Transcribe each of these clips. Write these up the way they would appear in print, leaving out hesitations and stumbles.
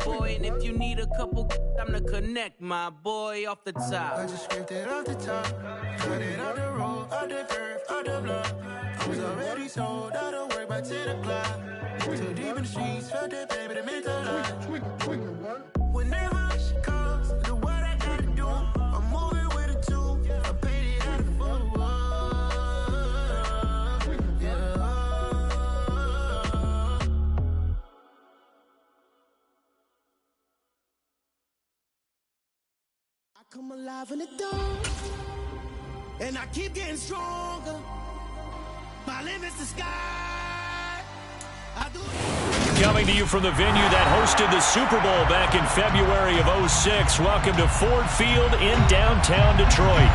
boy. And if you need a couple, I'm the connect, my boy, off the top. I just scraped it off the top. Cut it out the road, out the curve, out the block. I was already sold out of work by 10 o'clock. Too deep in the streets, felt that baby, that meant a lot. Whenever she calls, do what I gotta do. I'm moving with a two. I paid it out of full. Yeah. I come alive in the dark, and I keep getting stronger. My limit's the sky. Coming to you from the venue that hosted the Super Bowl back in February of '06. Welcome to Ford Field in downtown Detroit.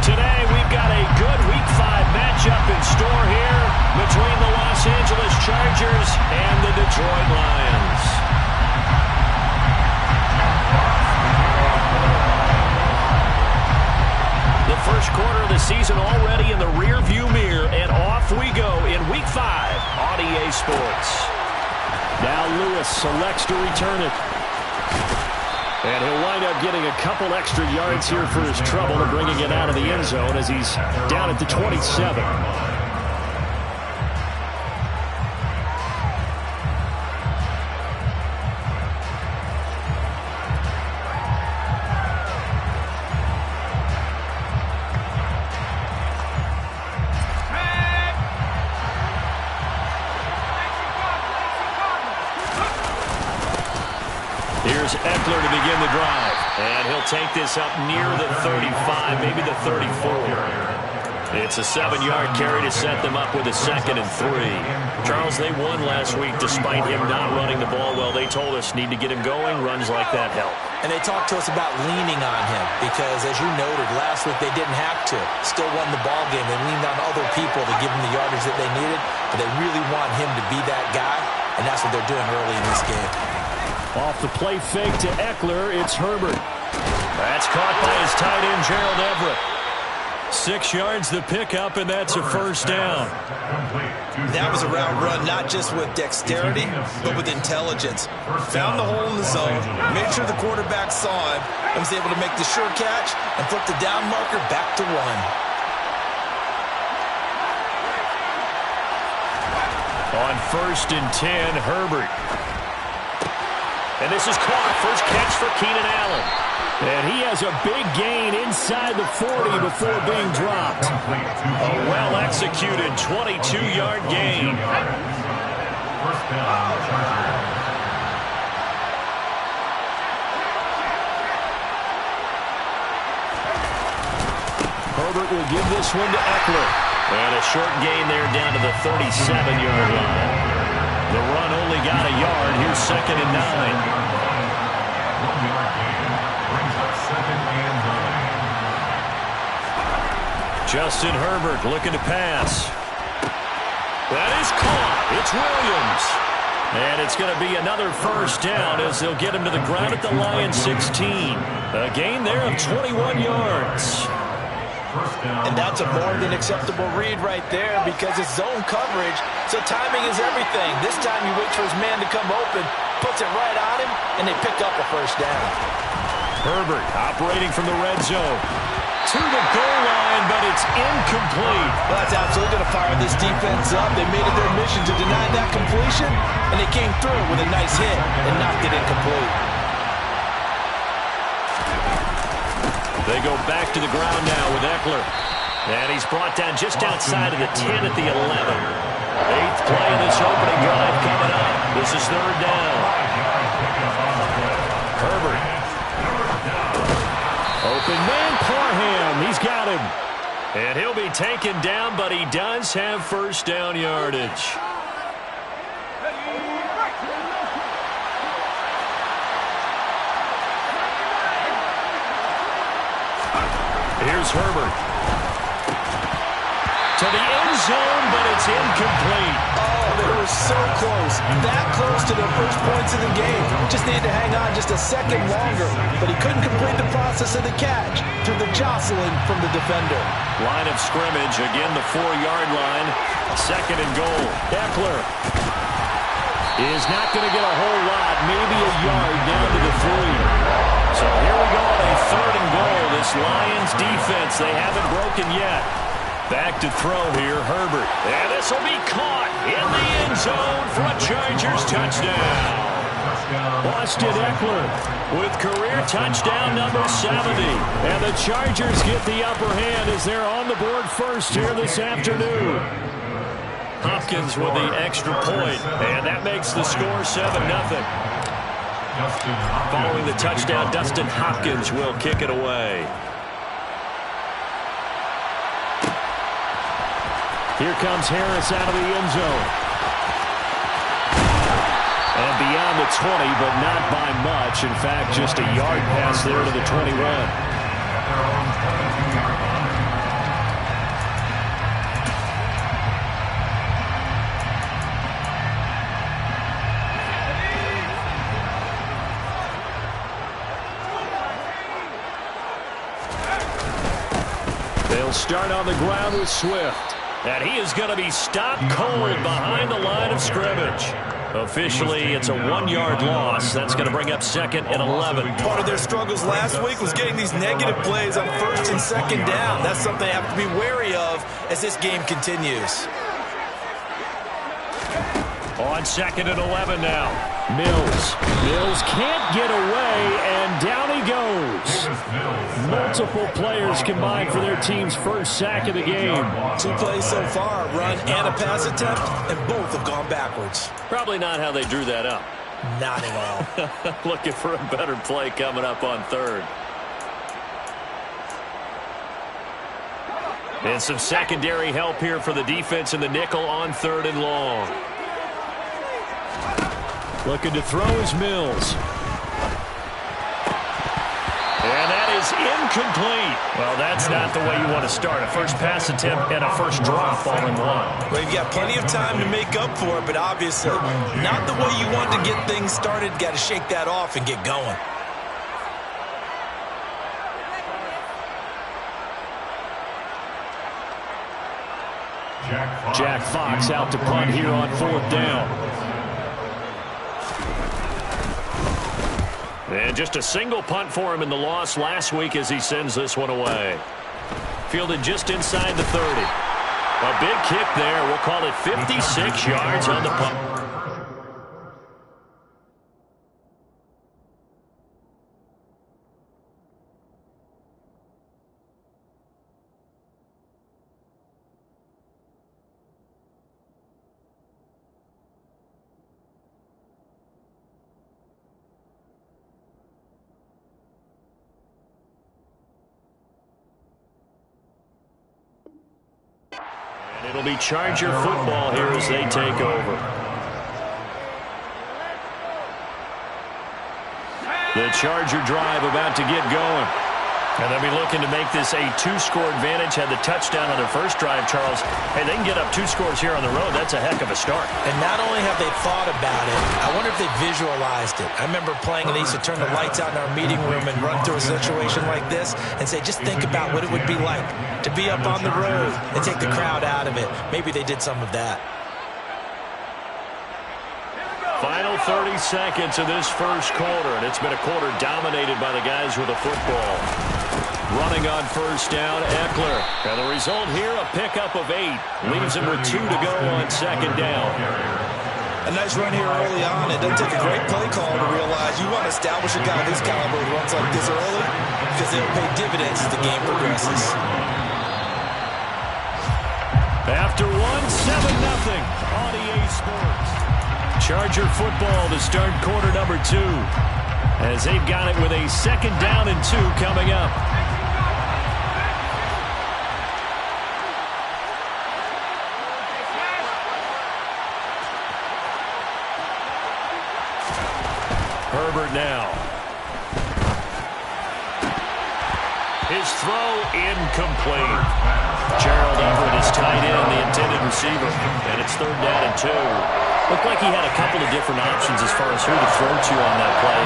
Today we've got a good Week 5 matchup in store here between the Los Angeles Chargers and the Detroit Lions. The first quarter of the season already in the rearview mirror, and off we go in Week 5 on EA Sports. Now Lewis selects to return it. And he'll wind up getting a couple extra yards here for his trouble and bringing it out of the end zone as he's down at the 27. Here's Eckler to begin the drive. And he'll take this up near the 35, maybe the 34. It's a 7-yard carry to set them up with a 2nd and 3. Charles, they won last week despite him not running the ball well. They told us need to get him going. Runs like that help. And they talked to us about leaning on him because, as you noted, last week they didn't have to. Still won the ball game. They leaned on other people to give them the yardage that they needed. But they really want him to be that guy, and that's what they're doing early in this game. Off the play fake to Eckler, it's Herbert. That's caught by his tight end, Gerald Everett. 6 yards the pickup, and that's a first down. That was a route run, not just with dexterity, but with intelligence. Found the hole in the zone, made sure the quarterback saw him, and was able to make the sure catch and flip the down marker back to 1. On 1st and 10, Herbert. And this is caught. First catch for Keenan Allen. And he has a big gain inside the 40 before being dropped. A well-executed 22-yard gain. Herbert will give this one to Eckler. And a short gain there down to the 37-yard line. The run only got a yard. Here's 2nd and 9. Justin Herbert looking to pass. That is caught. It's Williams. And it's going to be another first down as they'll get him to the ground at the Lions 16. A gain there of 21 yards. And that's a more than acceptable read right there because it's zone coverage, so timing is everything. This time he waits for his man to come open, puts it right on him, and they pick up a first down. Herbert operating from the red zone. To the goal line, but it's incomplete. Well, that's absolutely going to fire this defense up. They made it their mission to deny that completion, and they came through with a nice hit and knocked it incomplete. They go back to the ground now with Eckler. And he's brought down just outside of the 10 at the 11. 8th play of this opening drive coming up. This is 3rd down. Herbert. Open man, Parham. He's got him. And he'll be taken down, but he does have first down yardage. Here's Herbert. To the end zone, but it's incomplete. Oh, they were so close. That close to their first points of the game. Just needed to hang on just a second longer. But he couldn't complete the process of the catch through the jostling from the defender. Line of scrimmage, again the 4-yard line. 2nd and goal. Eckler. is not going to get a whole lot, maybe a yard down to the 3. So here we go on a 3rd and goal. This Lions defense, they haven't broken yet. Back to throw here, Herbert. And this will be caught in the end zone for a Chargers touchdown. Austin Eckler with career touchdown number 70. And the Chargers get the upper hand as they're on the board first here this afternoon. Hopkins with the extra point, and that makes the score 7-0. Following the touchdown, Dustin Hopkins will kick it away. Here comes Harris out of the end zone. And beyond the 20, but not by much. In fact, just a yard pass there to the 21. They'll start on the ground with Swift. And he is going to be stopped cold behind the line of scrimmage. Officially, it's a 1-yard loss. That's going to bring up 2nd and 11. Part of their struggles last week was getting these negative plays on 1st and 2nd down. That's something they have to be wary of as this game continues. On 2nd and 11 now. Mills can't get away, and down he goes. Multiple players combined for their team's first sack of the game. 2 plays so far, run and a pass attempt, and both have gone backwards. Probably not how they drew that up. Not at all. Looking for a better play coming up on 3rd. And some secondary help here for the defense in the nickel on 3rd and long. Looking to throw is Mills. And that is incomplete. Well, that's not the way you want to start. A first pass attempt and a first drop all in one. Well, you've got plenty of time to make up for it, but obviously not the way you want to get things started. Got to shake that off and get going. Jack Fox out to punt here on 4th down. And just a single punt for him in the loss last week as he sends this one away. Fielded just inside the 30. A big kick there. We'll call it 56 yards on the punt. It'll be Charger football here as they take over. The Charger drive about to get going. And they'll be looking to make this a 2-score advantage. Had the touchdown on their first drive, Charles. Hey, they can get up 2 scores here on the road. That's a heck of a start. And not only have they thought about it, I wonder if they visualized it. I remember playing and they used to turn the lights out in our meeting room and run through a situation like this and say, just think about what it would be like to be up on the road and take the crowd out of it. Maybe they did some of that. Final 30 seconds of this first quarter, and it's been a quarter dominated by the guys with the football. Running on first down, Eckler. And the result here, a pickup of 8. Leaves him with 2 to go on 2nd down. A nice run here early on. It doesn't take a great play call to realize you want to establish a guy this caliber who runs like this early because they'll pay dividends as the game progresses. After 1, 7-0 on EA Sports. Charger football to start quarter number 2 as they've got it with a 2nd down and 2 coming up. Herbert now. His throw incomplete. Gerald Everett is tied in, the intended receiver, and it's 3rd down and 2. Looked like he had a couple of different options as far as who to throw to on that play.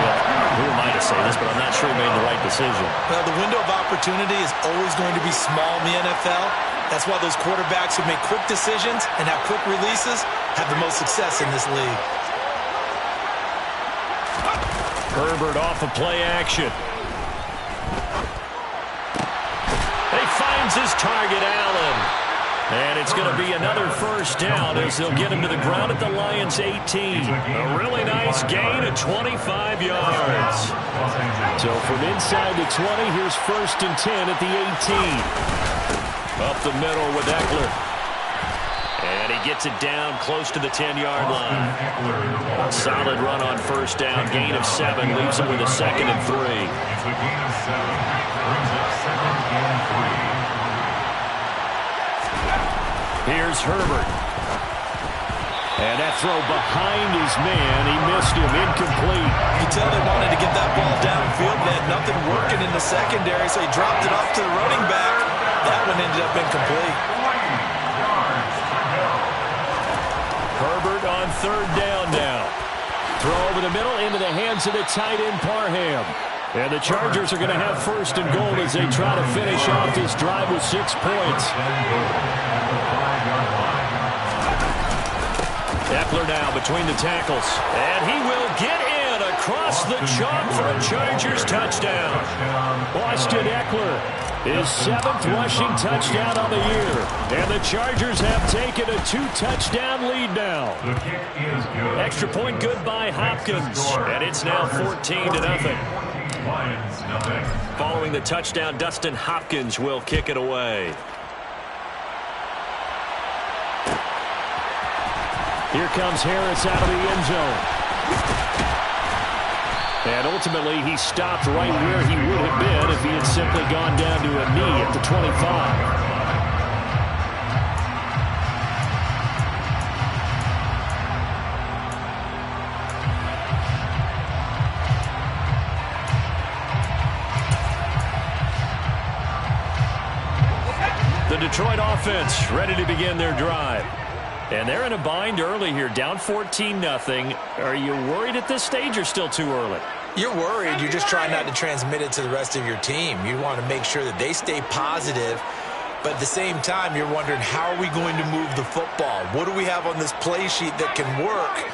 Who am I to say this, but I'm not sure he made the right decision. Well, the window of opportunity is always going to be small in the NFL. That's why those quarterbacks who make quick decisions and have quick releases have the most success in this league. Herbert off of play action. He finds his target, Allen. And it's going to be another first down as they'll get him to the ground at the Lions' 18. A really nice gain of 25 yards. So from inside the 20, here's 1st and 10 at the 18. Up the middle with Eckler. And he gets it down close to the 10-yard line. A solid run on first down. Gain of 7 leaves him with a 2nd and 3. It's a gain of 7. Brings up 2nd and 3. Here's Herbert. And that throw behind his man. He missed him. Incomplete. You can tell they wanted to get that ball downfield. They had nothing working in the secondary, so he dropped it off to the running back. That one ended up incomplete. Herbert on 3rd down now. Throw over the middle into the hands of the tight end Parham. And the Chargers are going to have 1st and goal as they try to finish off this drive with 6 points. Eckler now between the tackles. And he will get in across the chalk for a Chargers touchdown. Austin Eckler, his 7th rushing touchdown on the year. And the Chargers have taken a 2-touchdown lead now. The kick is good. Extra point good by Hopkins. And it's now 14-0. Lions, nothing. Following the touchdown, Dustin Hopkins will kick it away. Here comes Harris out of the end zone. And ultimately, he stopped right where he would have been if he had simply gone down to a knee at the 25. The Detroit offense ready to begin their drive. And they're in a bind early here, down 14-0. Are you worried at this stage or still too early? You're worried. You're just trying not to transmit it to the rest of your team. You want to make sure that they stay positive. But at the same time, you're wondering, how are we going to move the football? What do we have on this play sheet that can work?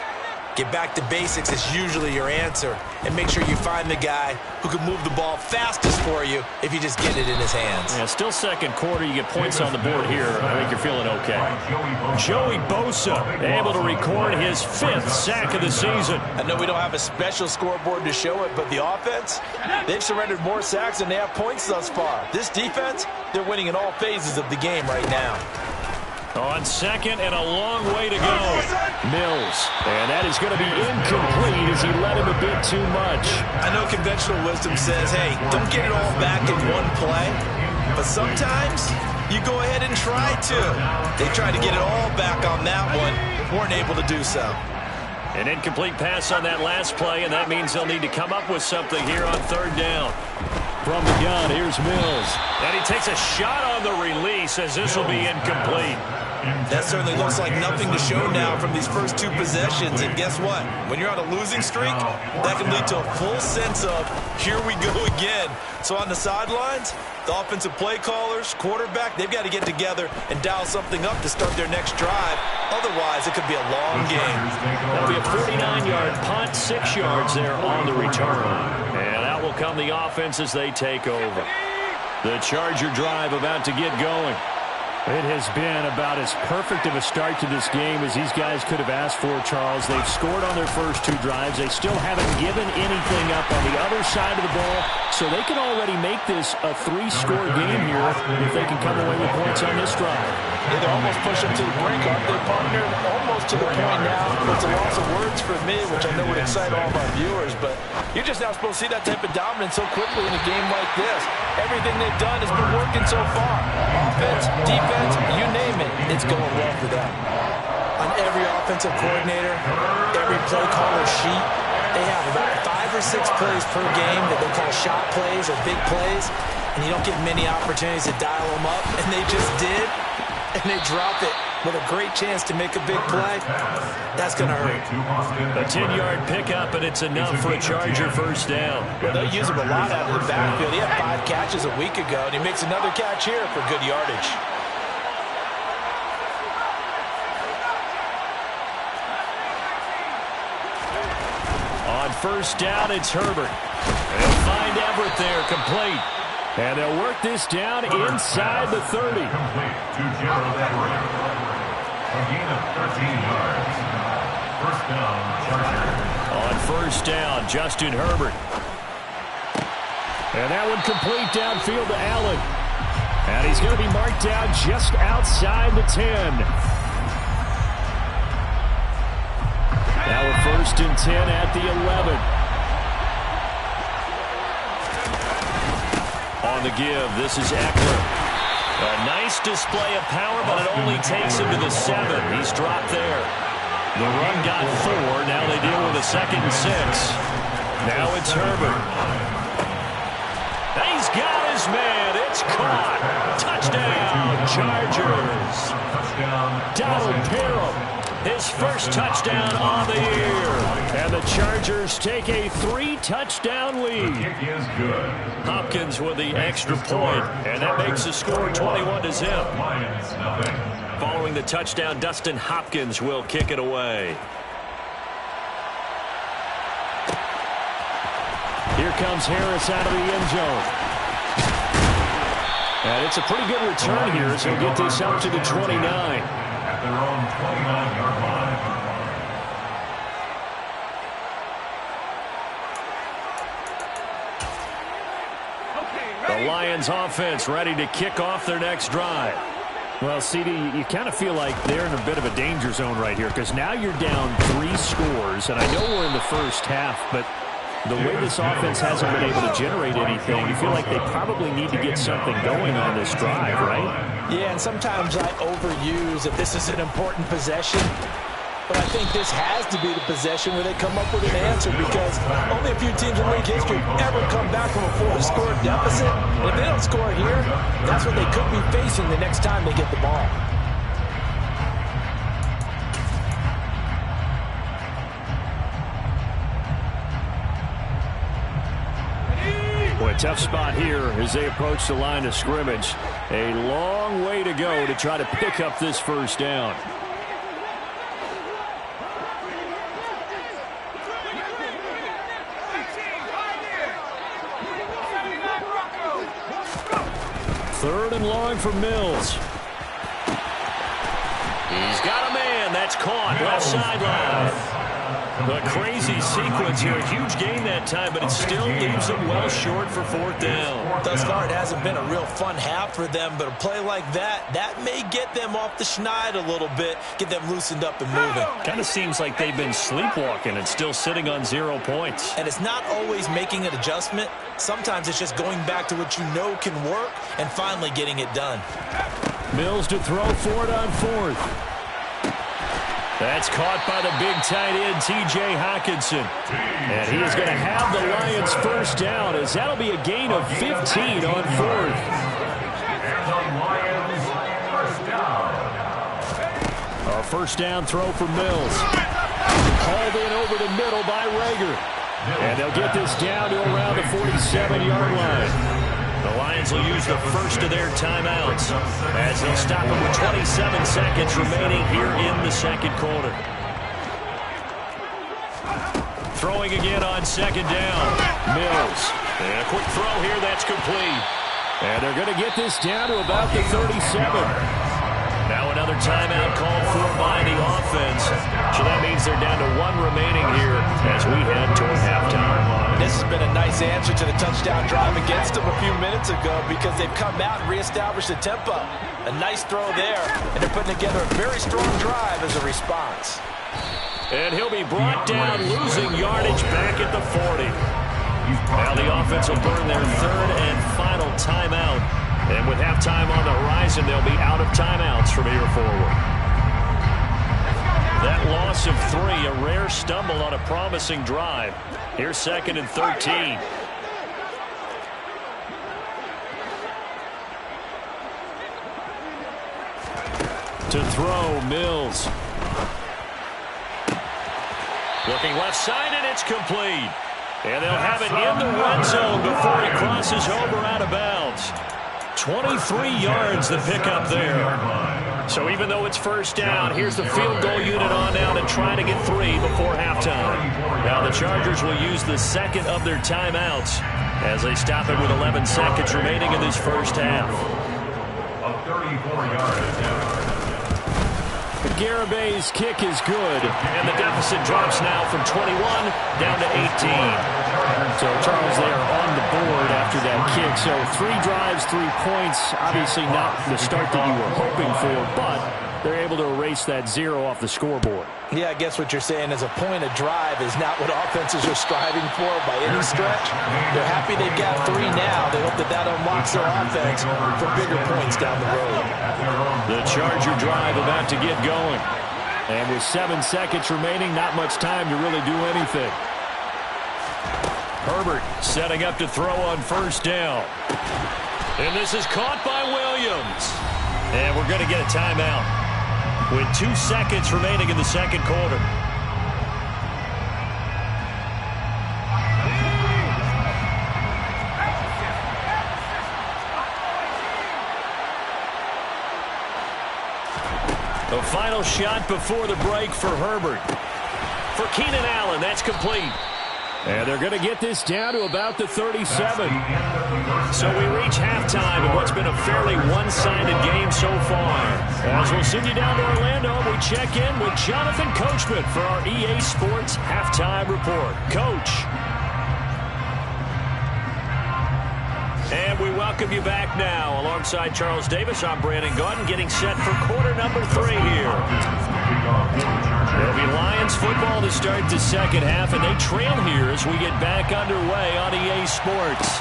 Get back to basics is usually your answer. And make sure you find the guy who can move the ball fastest for you if you just get it in his hands. Yeah, still 2nd quarter. You get points on the board here. I think you're feeling okay. Joey Bosa able to record his 5th sack of the season. I know we don't have a special scoreboard to show it, but the offense, they've surrendered more sacks than they have points thus far. This defense, they're winning in all phases of the game right now. On 2nd and a long way to go. Mills. And that is going to be incomplete as he led him a bit too much. I know conventional wisdom says, hey, don't get it all back in one play. But sometimes you go ahead and try to. They tried to get it all back on that one. Weren't able to do so. An incomplete pass on that last play, and that means they'll need to come up with something here on 3rd down. From the gun, here's Mills. And he takes a shot on the release as this will be incomplete. That certainly looks like nothing to show now from these first 2 possessions. And guess what? When you're on a losing streak, that can lead to a full sense of, here we go again. So on the sidelines, the offensive play callers, quarterback, they've got to get together and dial something up to start their next drive. Otherwise, it could be a long game. That'll be a 49-yard punt, 6 yards there on the return. And out will come the offense as they take over. The Charger drive about to get going. It has been about as perfect of a start to this game as these guys could have asked for, Charles. They've scored on their first 2 drives. They still haven't given anything up on the other side of the ball, so they can already make this a 3-score game here if they can come away with points on this drive. Yeah, they're almost pushing to the brink, aren't they, partner? Almost to the point now. It's a loss of words for me, which I know would excite all of our viewers, but you're just now supposed to see that type of dominance so quickly in a game like this. Everything they've done has been working so far. Offense, defense, you name it, it's going well for them. On every offensive coordinator, every play caller sheet, they have about 5 or 6 plays per game that they call shot plays or big plays, and you don't get many opportunities to dial them up, and they just did, and they drop it with a great chance to make a big play. That's going to hurt. A 10-yard pickup, and it's enough for a Charger first down. Well, they'll use him a lot out of the backfield. He had 5 catches a week ago, and he makes another catch here for good yardage. On first down, it's Herbert. They'll find Everett there, complete. And they'll work this down inside the 30. Complete to Gerald Everett. A gain of 13 yards. First down, Chargers. On first down, Justin Herbert. And that one complete downfield to Allen. And he's going to be marked down just outside the 10. Now a first and 10 at the 11. On the give, this is Eckler. A nice display of power, but it only takes him to the 7. He's dropped there. The run got 4. Now they deal with a 2nd and 6. Now it's Herbert. He's got his man. It's caught. Touchdown, Chargers. Donald Parham. His first touchdown on the year. And the Chargers take a 3-touchdown lead. Kick is good. Hopkins with the extra point, and that makes the score 21-0. Lions, nothing. Following the touchdown, Dustin Hopkins will kick it away. Here comes Harris out of the end zone. And it's a pretty good return here as he'll get this out to the 29. At their own 29-yard line. The Lions offense ready to kick off their next drive. Well, CD, you kind of feel like they're in a bit of a danger zone right here because now you're down 3 scores, and I know we're in the first half, but the way this offense hasn't been able to generate anything, you feel like they probably need to get something going on this drive, right? Yeah, and sometimes I overuse that this is an important possession. But I think this has to be the possession where they come up with an answer because only a few teams in league history ever come back from a 4-score deficit. And if they don't score here, that's what they could be facing the next time they get the ball. Boy, tough spot here as they approach the line of scrimmage. A long way to go to try to pick up this first down. Third and long for Mills. He's got a man. That's caught. Left sideline. A crazy sequence here. A huge gain that time, but it still leaves them well short for 4th down. Thus far, it hasn't been a real fun half for them, but a play like that may get them off the schneid a little bit, get them loosened up and moving. Kind of seems like they've been sleepwalking and still sitting on 0 points. And it's not always making an adjustment. Sometimes it's just going back to what you know can work and finally getting it done. Mills to throw for it on 4th. That's caught by the big tight end, T.J. Hockenson. And he is going to have the Lions first down as that'll be a gain of 15 on 4th. And the Lions first down. A first down throw for Mills. Hauled in over the middle by Rager. And they'll get this down to around the 47-yard line. The Lions will use the first of their timeouts as they'll stop them with 27 seconds remaining here in the second quarter. Throwing again on 2nd down. Mills. And a quick throw here. That's complete. And they're going to get this down to about the 37. Now another timeout called for by the offense. So that means they're down to 1 remaining here as we head toward halftime. This has been a nice answer to the touchdown drive against them a few minutes ago because they've come out and reestablished the tempo. A nice throw there, and they're putting together a very strong drive as a response. And he'll be brought down, losing yardage back at the 40. Now the offense will burn their 3rd and final timeout. And with halftime on the horizon, they'll be out of timeouts from here forward. That loss of 3, a rare stumble on a promising drive. Here's 2nd and 13. To throw, Mills. Looking left side, and it's complete. And they'll have it in the red zone before he crosses over out of bounds. 23 yards to pick up there. So even though it's first down, here's the field goal unit on now to try to get 3 before halftime. Now the Chargers will use the second of their timeouts as they stop it with 11 seconds remaining in this first half. A 34-yard. Garabay's kick is good, and the deficit drops now from 21 down to 18. So, Charles, they are on the board after that kick. So, 3 drives, 3 points. Obviously not the start that you were hoping for, but they're able to erase that 0 off the scoreboard. Yeah, I guess what you're saying is a point of drive is not what offenses are striving for by any stretch. They're happy they've got 3 now. They hope that that unlocks their offense for bigger points down the road. The Charger drive about to get going. And with 7 seconds remaining, not much time to really do anything. Herbert setting up to throw on first down. And this is caught by Williams. And we're going to get a timeout with 2 seconds remaining in the second quarter. The final shot before the break for Herbert. For Keenan Allen, that's complete. And they're going to get this down to about the 37. So we reach halftime in what's been a fairly one-sided game so far. As we'll send you down to Orlando, we check in with Jonathan Coachman for our EA Sports Halftime Report. Coach. And we welcome you back now. Alongside Charles Davis, I'm Brandon Gaudin, getting set for quarter number 3 here. It'll be Lions football to start the second half, and they trail here as we get back underway on EA Sports.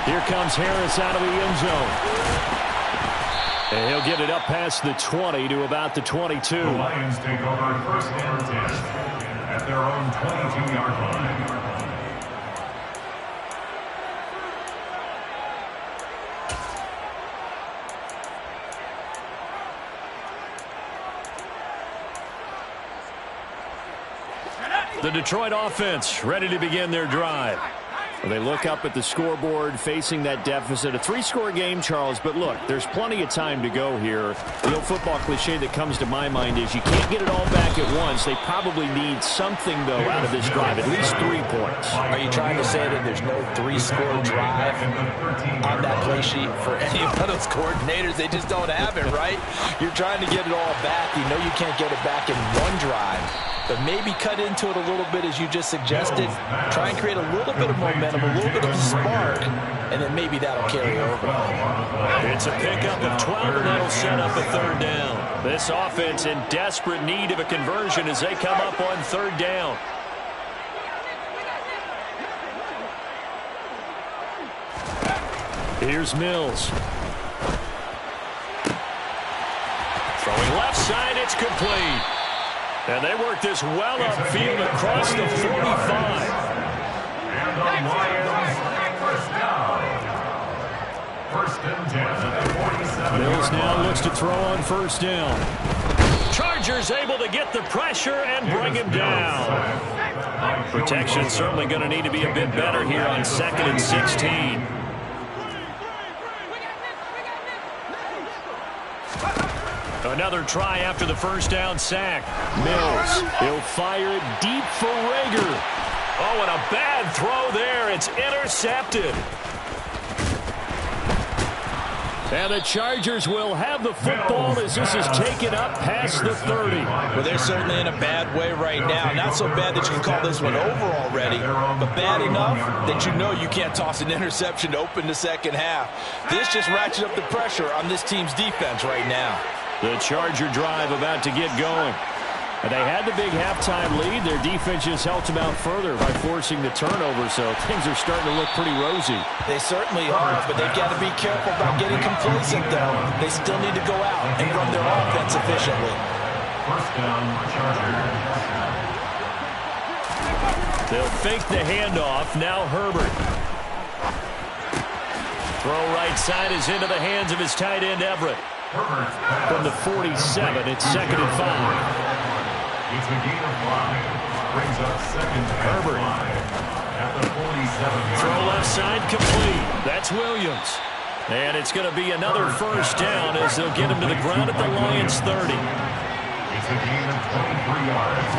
Here comes Harris out of the end zone. And he'll get it up past the 20 to about the 22. The Lions take over first and 10 at their own 22-yard line. The Detroit offense ready to begin their drive. They look up at the scoreboard facing that deficit. A 3-score game, Charles, but look, there's plenty of time to go here. The old football cliche that comes to my mind is you can't get it all back at once. They probably need something, though, out of this drive, at least 3 points. Are you trying to say that there's no 3-score drive on that play sheet for any of those coordinators? They just don't have it, right? You're trying to get it all back. You know you can't get it back in one drive. But maybe cut into it a little bit as you just suggested. Try and create a little bit of momentum, a little bit of a spark, and then maybe that'll carry over. It's a pickup of 12, and that'll set up a 3rd down. This offense in desperate need of a conversion as they come up on 3rd down. Here's Mills. Throwing left side, it's complete. And they work this well upfield across the 45. And the Lions first down. First and 10 at the 47. Mills now looks to throw on first down. Chargers able to get the pressure and bring him down. Protection certainly going to need to be a bit better here on 2nd and 16. Another try after the first down sack. Mills, he'll fire it deep for Rager. Oh, and a bad throw there. It's intercepted. And the Chargers will have the football as this is taken up past the 30. Well, they're certainly in a bad way right now. Not so bad that you can call this one over already, but bad enough that you know you can't toss an interception to open the second half. This just ratchets up the pressure on this team's defense right now. The Charger drive about to get going. And they had the big halftime lead. Their defense just helped them out further by forcing the turnover, so things are starting to look pretty rosy. They certainly are, but they've got to be careful about getting complacent, though. They still need to go out and run their offense efficiently. First down, Chargers. They'll fake the handoff. Now Herbert. Throw right side is into the hands of his tight end, Everett. From the 47, it's 2nd and 5. It's a gain of 5. Brings up 2nd and 5 at the 47. Throw left side complete. That's Williams. And it's going to be another first down as they'll get him to the ground at the Lions' 30. It's a gain of 23 yards.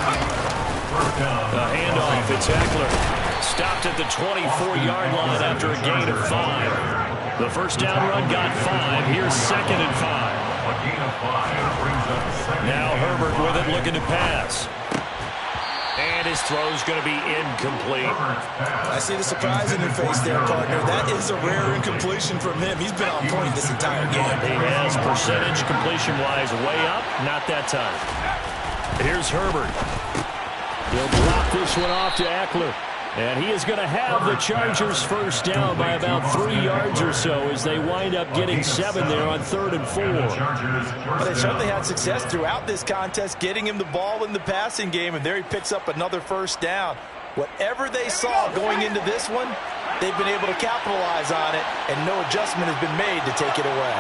First down. The handoff, it's Eckler. Stopped at the 24-yard line after a gain of 5. The first down run got 5. Here's 2nd and 5. A gain of 5 brings up second. Now Herbert with it, looking to pass. And his throw's going to be incomplete. I see the surprise in your face there, partner. That is a rare incompletion from him. He's been on point this entire game. He has percentage completion-wise way up. Not that time. Here's Herbert. He'll drop this one off to Eckler. And he is going to have the Chargers first down by about 3 yards or so as they wind up getting 7 there on 3rd and 4. But they certainly had success throughout this contest, getting him the ball in the passing game, and there he picks up another first down. Whatever they saw going into this one, they've been able to capitalize on it, and no adjustment has been made to take it away.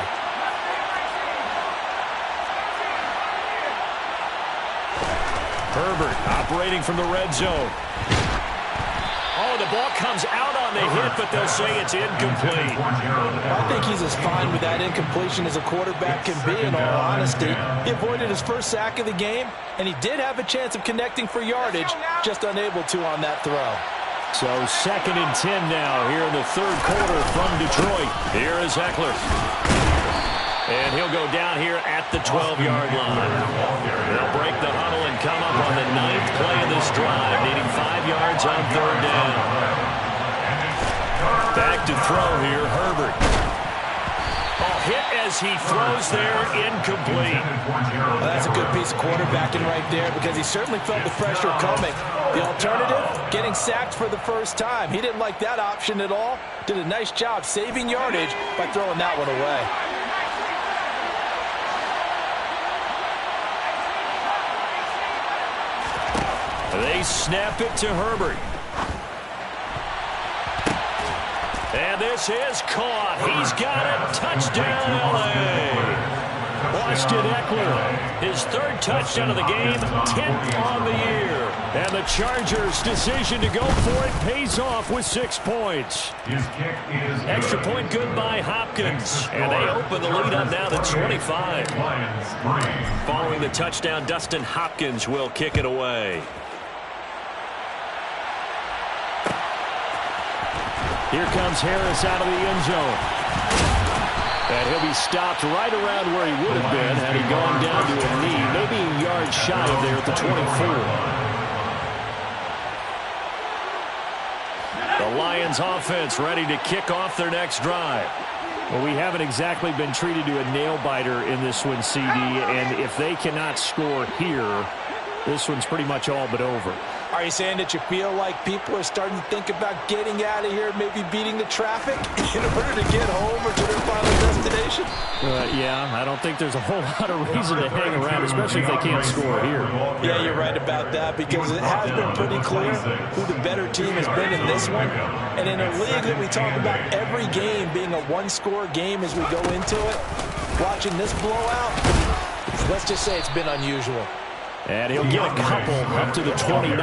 Herbert operating from the red zone. Oh, the ball comes out on the hit, but they'll say it's incomplete. I think he's as fine with that incompletion as a quarterback can be, in all honesty. He avoided his first sack of the game, and he did have a chance of connecting for yardage, just unable to on that throw. So 2nd and 10 now here in the 3rd quarter from Detroit. Here is Eckler. And he'll go down here at the 12-yard line. They'll break the huddle and come up on the 9th play of this drive, needing 5 yards on 3rd down. Back to throw here, Herbert. Oh, hit as he throws there, incomplete. Well, that's a good piece of quarterbacking right there because he certainly felt the pressure coming. The alternative, getting sacked for the first time. He didn't like that option at all. Did a nice job saving yardage by throwing that one away. They snap it to Herbert. And this is caught. He's got it. Touchdown, L.A. Austin Eckler, his 3rd touchdown of the game, 10th on the year. And the Chargers' decision to go for it pays off with 6 points. His kick is Extra point good by Hopkins. And they open the lead up now to 25. Lions 3. Following the touchdown, Dustin Hopkins will kick it away. Here comes Harris out of the end zone. And he'll be stopped right around where he would have been had he gone down to a knee, maybe a yard shy of there at the 24. The Lions offense ready to kick off their next drive. Well, we haven't exactly been treated to a nail-biter in this one, CD, and if they cannot score here, this one's pretty much all but over. Are you saying that you feel like people are starting to think about getting out of here, maybe beating the traffic in order to get home or to their final destination? Yeah, I don't think there's a whole lot of reason to hang around, especially if they can't score here. Yeah, you're right about that because it has been pretty clear who the better team has been in this one. And in a league that we talk about every game being a one-score game as we go into it, watching this blowout, let's just say it's been unusual. And he'll get a couple up to the 29.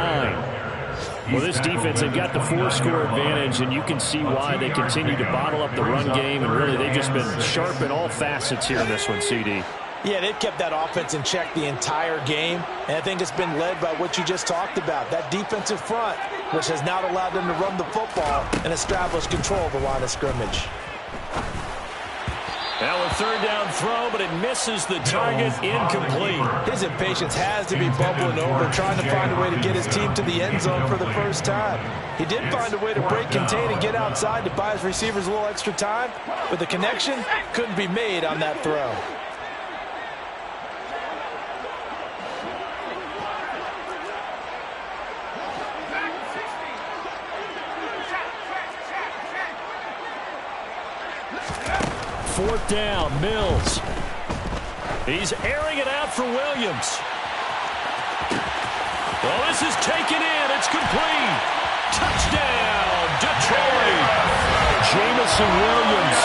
Well, this defense, they've got the 4-score advantage, and you can see why they continue to bottle up the run game, and really they've just been sharp in all facets here in this one, CD. Yeah, they've kept that offense in check the entire game, and I think it's been led by what you just talked about, that defensive front, which has now allowed them to run the football and establish control of the line of scrimmage. Now a 3rd down throw, but it misses the target, incomplete. His impatience has to be bubbling over, trying to find a way to get his team to the end zone for the first time. He did find a way to break, contain, and get outside to buy his receivers a little extra time, but the connection couldn't be made on that throw. Fourth down, Mills. He's airing it out for Williams. Well, this is taken in. It's complete. Touchdown, Detroit. Jamison Williams,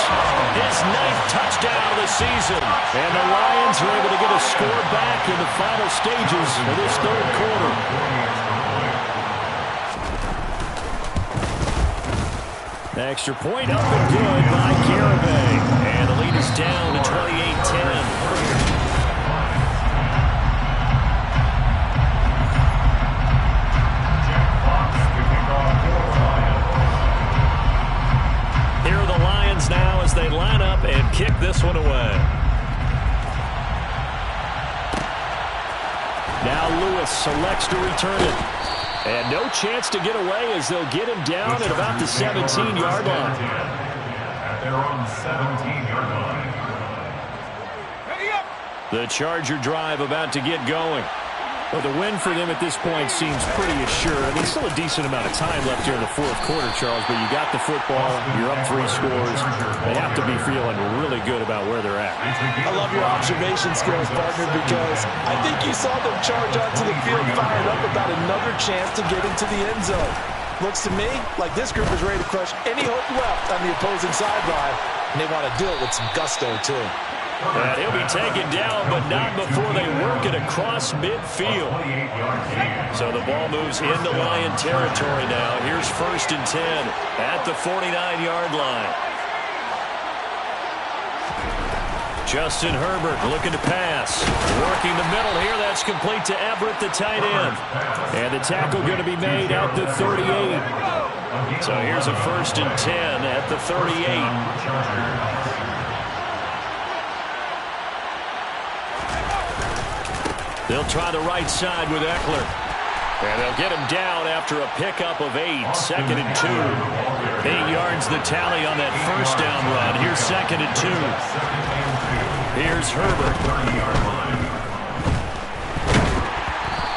his 9th touchdown of the season. And the Lions are able to get a score back in the final stages of this 3rd quarter. Extra point up and good by Garibay. And the lead is down to 28-10. Here are the Lions now as they line up and kick this one away. Now Lewis selects to return it. And no chance to get away as they'll get him down at about the 17-yard line. At their own 17-yard line. The Charger drive about to get going. Well, the win for them at this point seems pretty assured. I mean, still a decent amount of time left here in the fourth quarter, Charles, but you got the football, you're up 3 scores. They have to be feeling really good about where they're at. I love your observation skills, partner, because I think you saw them charge onto the field fired up about another chance to get into the end zone. Looks to me like this group is ready to crush any hope left on the opposing sideline, and they want to do it with some gusto, too. And he'll be taken down, but not before they work it across midfield. So the ball moves into Lion territory now. Here's 1st and 10 at the 49-yard line. Justin Herbert looking to pass. Working the middle here. That's complete to Everett, the tight end. And the tackle going to be made at the 38. So here's a 1st and 10 at the 38. They'll try the right side with Eckler. And they'll get him down after a pickup of 8. 2nd and 2. 8 yards the tally on that first down run. Here's 2nd and 2. Here's Herbert.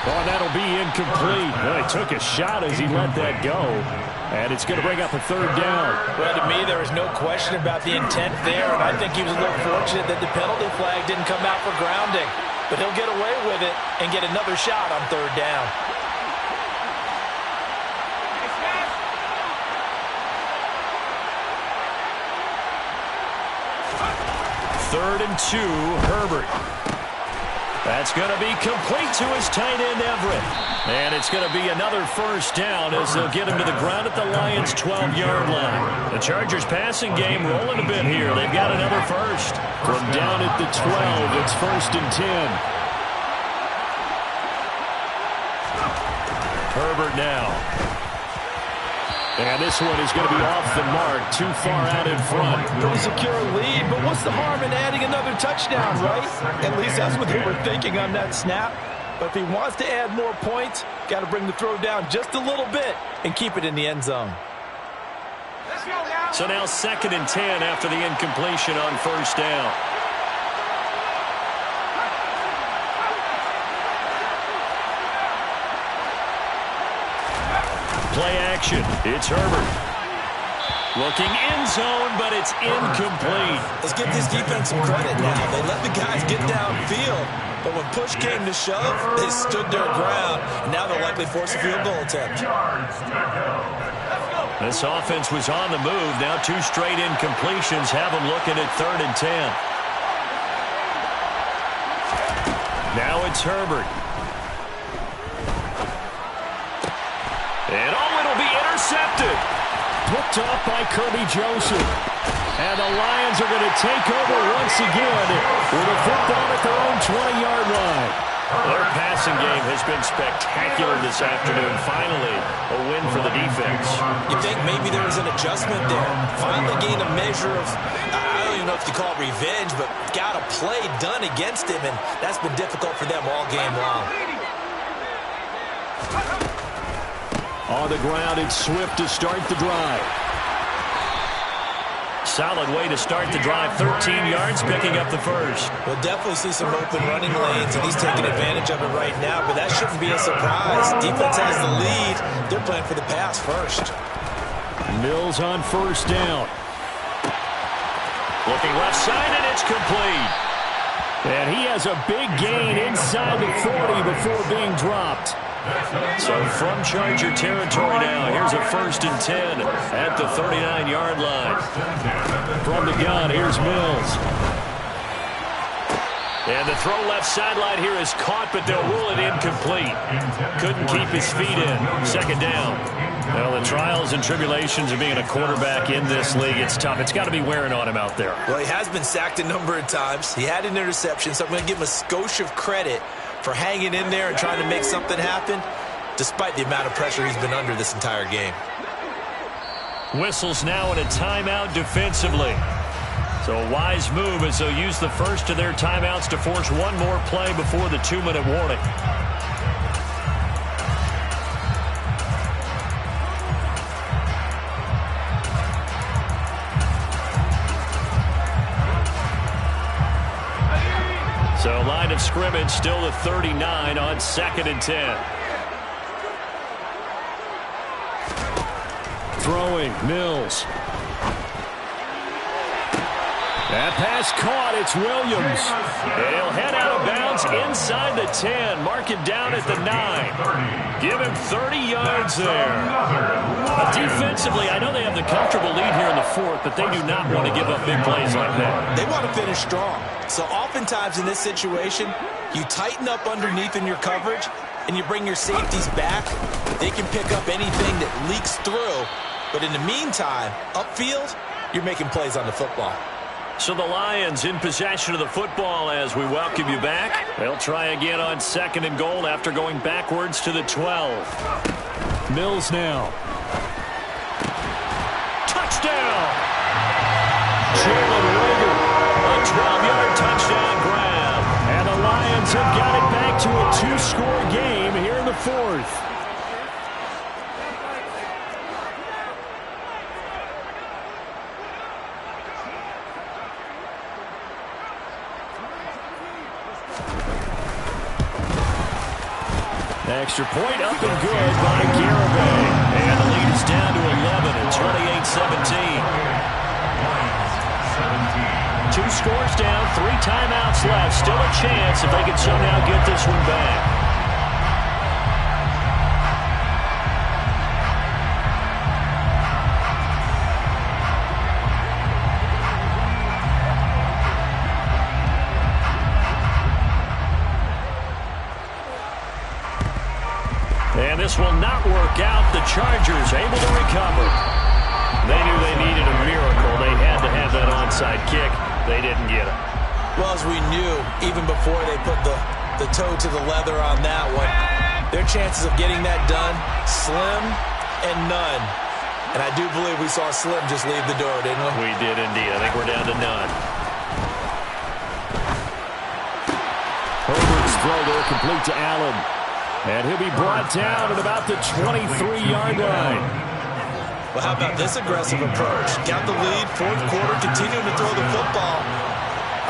Oh, and that'll be incomplete. Well, he took a shot as he let that go. And it's going to bring up a 3rd down. Well, to me, there is no question about the intent there. And I think he was a little fortunate that the penalty flag didn't come out for grounding. But he'll get away with it and get another shot on 3rd down. Third and 2, Herbert. That's going to be complete to his tight end, Everett. And it's going to be another 1st down as they'll get him to the ground at the Lions' 12-yard line. The Chargers passing game rolling a bit here. They've got another 1st. From down at the 12, it's 1st and 10. Herbert now. And this one is going to be off the mark, too far out in front. Pretty secure lead, but what's the harm in adding another touchdown, right? At least that's what they were thinking on that snap. But if he wants to add more points, got to bring the throw down just a little bit and keep it in the end zone. So now 2nd and 10 after the incompletion on 1st down. Play action. It's Herbert. Looking end zone, but it's incomplete. Let's give this defense some credit now. They let the guys get downfield, but when push came to shove, they stood their ground. Now they'll likely force a field goal attempt. This offense was on the move. Now 2 straight incompletions have them looking at 3rd and 10. Now it's Herbert. And it'll be intercepted. Picked off by Kirby Joseph. And the Lions are going to take over once again with a football at their own 20-yard line. Their passing game has been spectacular this afternoon. Finally, a win for the defense. You think maybe there was an adjustment there. Finally gained a measure of, I don't even know if you call it revenge, but got a play done against him, and that's been difficult for them all game long. On the ground, it's Swift to start the drive. Solid way to start the drive. 13 yards, picking up the 1st. We'll definitely see some open running lanes, and he's taking advantage of it right now, but that shouldn't be a surprise. Defense has the lead. They're playing for the pass first. Mills on 1st down. Looking left side, and it's complete. And he has a big gain inside the 40 before being dropped. So from Charger territory now, here's a 1st and 10 at the 39-yard line. From the gun, here's Mills. And the throw left sideline here is caught, but they'll rule it incomplete. Couldn't keep his feet in. Second down. Well, the trials and tribulations of being a quarterback in this league, it's tough. It's got to be wearing on him out there. Well, he has been sacked a number of times. He had an interception, so I'm going to give him a skosh of credit for hanging in there and trying to make something happen, despite the amount of pressure he's been under this entire game. Whistles now in a timeout defensively. So a wise move as they'll use the first of their timeouts to force one more play before the 2-minute warning. So line of scrimmage still the 39 on 2nd and 10. Throwing, Mills. That pass caught. It's Williams. And he'll head out of bounds inside the 10. Mark it down at the 9. Give him 30 yards there. Defensively, I know they have the comfortable lead here in the 4th, but they do not want to give up big plays like that. They want to finish strong. So oftentimes in this situation, you tighten up underneath in your coverage, and you bring your safeties back. They can pick up anything that leaks through. But in the meantime, upfield, you're making plays on the football. So the Lions in possession of the football as we welcome you back. They'll try again on 2nd and goal after going backwards to the 12. Mills now. Touchdown! Jalen Reagor, a 12-yard touchdown grab. And the Lions have got it back to a 2-score game here in the 4th. Extra point up and good by Garibay. And the lead is down to 11 at 28-17. 2 scores down, 3 timeouts left. Still a chance if they can somehow get this one back. And this will not work out. The Chargers able to recover. They knew they needed a miracle. They had to have that onside kick. They didn't get it. Well, as we knew, even before they put the toe to the leather on that one, their chances of getting that done, slim and none. And I do believe we saw Slim just leave the door, didn't we? We did indeed. I think we're down to none. Herbert's throw there complete to Allen. And he'll be brought down at about the 23-yard line. Well, how about this aggressive approach? Got the lead, 4th quarter, continuing to throw the football.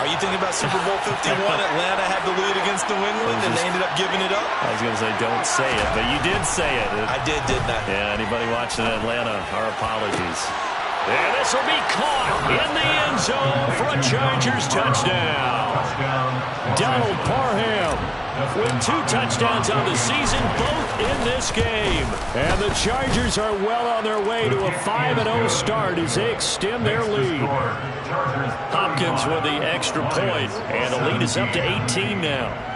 Are you thinking about Super Bowl 51? Atlanta had the lead against New England, and they ended up giving it up? I was going to say, don't say it, but you did say it. I did, didn't I? Yeah, anybody watching Atlanta, our apologies. And this will be caught in the end zone for a Chargers touchdown. Donald Parham with 2 touchdowns on the season, both in this game. And the Chargers are well on their way to a 5-0 start as they extend their lead. Hopkins with the extra point, and the lead is up to 18 now.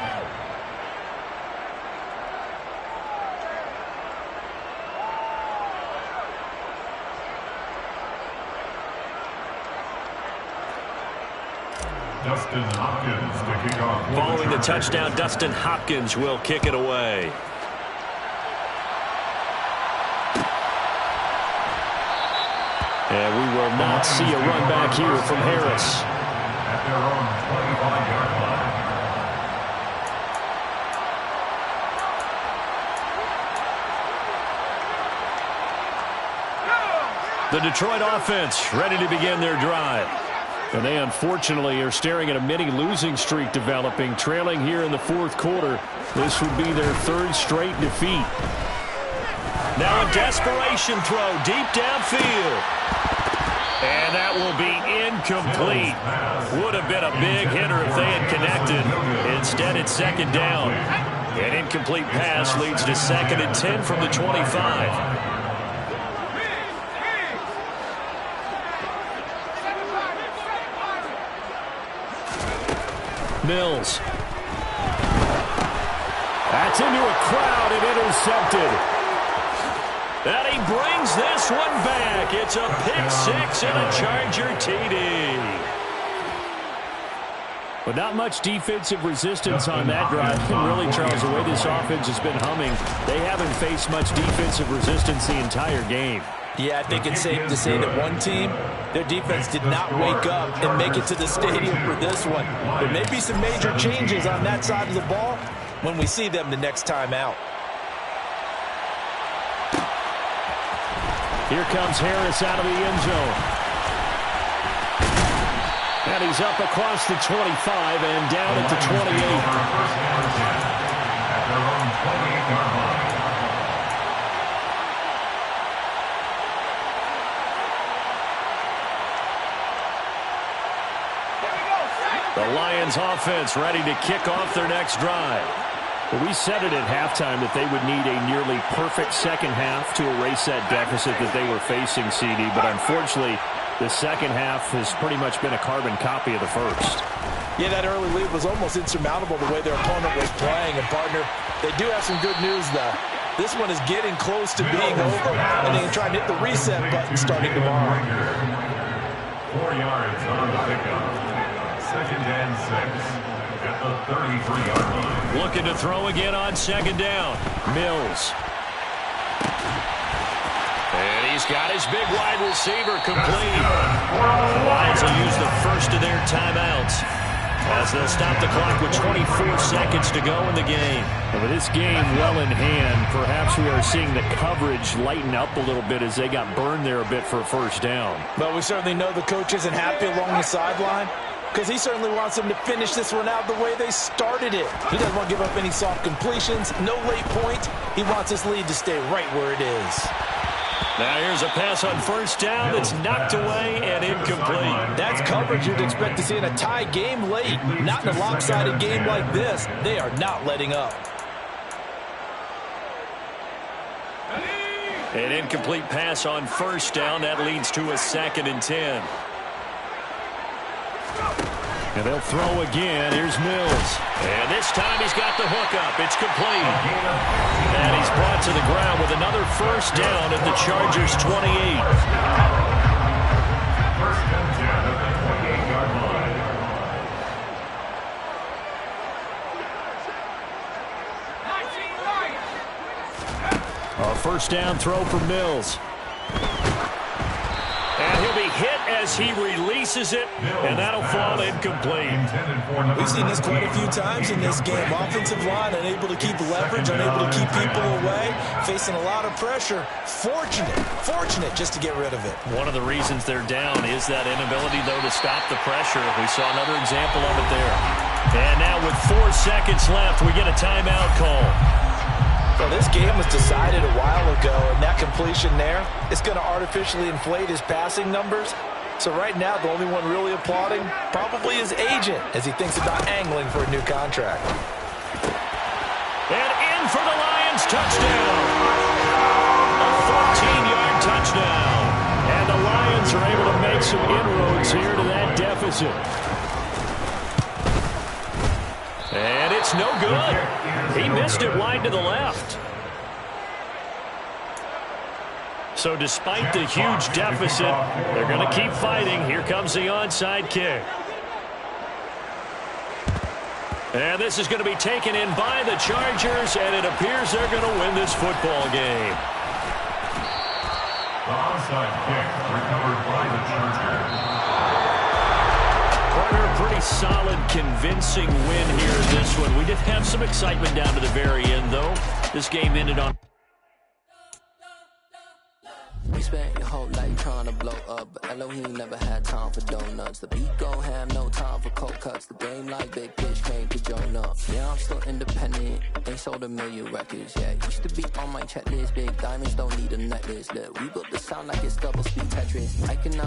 Dustin Hopkins to kick off. Following the touchdown, Dustin Hopkins will kick it away. And we will not see a run back here from Harris. At their own 25-yard line. The Detroit offense ready to begin their drive. And they unfortunately are staring at a mini losing streak developing, trailing here in the 4th quarter. This would be their 3rd straight defeat. Now a desperation throw deep downfield. And that will be incomplete. Would have been a big hitter if they had connected. Instead, it's 2nd down. An incomplete pass leads to 2nd and 10 from the 25. Mills. That's into a crowd and intercepted. And he brings this one back. It's a pick six and a Charger TD. But not much defensive resistance on that drive. And really, Charles, the way this offense has been humming, they haven't faced much defensive resistance the entire game. Yeah, I think it's safe to say that one team, their defense did not wake up and make it to the stadium for this one. There may be some major changes on that side of the ball when we see them the next time out. Here comes Harris out of the end zone. And he's up across the 25 and down at the 28. At their own 28-yard line. The Lions offense ready to kick off their next drive. But we said it at halftime that they would need a nearly perfect second half to erase that deficit that they were facing, CD. But unfortunately, the second half has pretty much been a carbon copy of the first. Yeah, that early lead was almost insurmountable the way their opponent was playing. And, partner, they do have some good news, though. This one is getting close to being over, and they can try and hit the reset button starting tomorrow. 4 yards on the pickup. Second and 6 at the 33-yard line. Looking to throw again on second down. Mills. And he's got his big wide receiver complete. The Lions will use the first of their timeouts as they'll stop the clock with 24 seconds to go in the game. And with this game well in hand, perhaps we are seeing the coverage lighten up a little bit as they got burned there a bit for a first down. But we certainly know the coach isn't happy along the sideline, because he certainly wants them to finish this one out the way they started it. He doesn't want to give up any soft completions, no late point. He wants this lead to stay right where it is. Now here's a pass on first down that's knocked away and incomplete. That's coverage you'd expect to see in a tie game late. Not in a lopsided game like this. They are not letting up. An incomplete pass on first down. That leads to a 2nd and 10. And they'll throw again. Here's Mills. And this time he's got the hook up. It's complete. And he's brought to the ground with another first down at the Chargers' 28. First and 10 at the 28-yard line. A first down throw for Mills. And he'll be hit as he releases it, and that'll fall incomplete. We've seen this quite a few times in this game. Offensive line unable to keep leverage, unable to keep people away, facing a lot of pressure. Fortunate just to get rid of it. One of the reasons they're down is that inability, though, to stop the pressure. We saw another example of it there. And now with 4 seconds left, we get a timeout call. Well, this game was decided a while ago, and that completion there, it's going to artificially inflate his passing numbers. So right now, the only one really applauding probably his agent as he thinks about angling for a new contract. And in for the Lions, touchdown. A 14-yard touchdown. And the Lions are able to make some inroads here to that deficit. And it's no good. He missed it wide to the left. So despite the huge deficit, they're going to keep fighting. Here comes the onside kick. And this is going to be taken in by the Chargers, and it appears they're going to win this football game. The onside kick recovered by the Chargers. Pretty solid, convincing win here in this one. We did have some excitement down to the very end, though. This game ended on... We spent your whole life trying to blow up, but Elohim never had time for donuts. The beat gon' have no time for cold cuts. The game like Big Pitch came to join up. Yeah, I'm still independent. Ain't sold a million records, yeah. Used to be on my checklist. Big diamonds don't need a necklace. Look, we built the sound like it's double speed Tetris. I cannot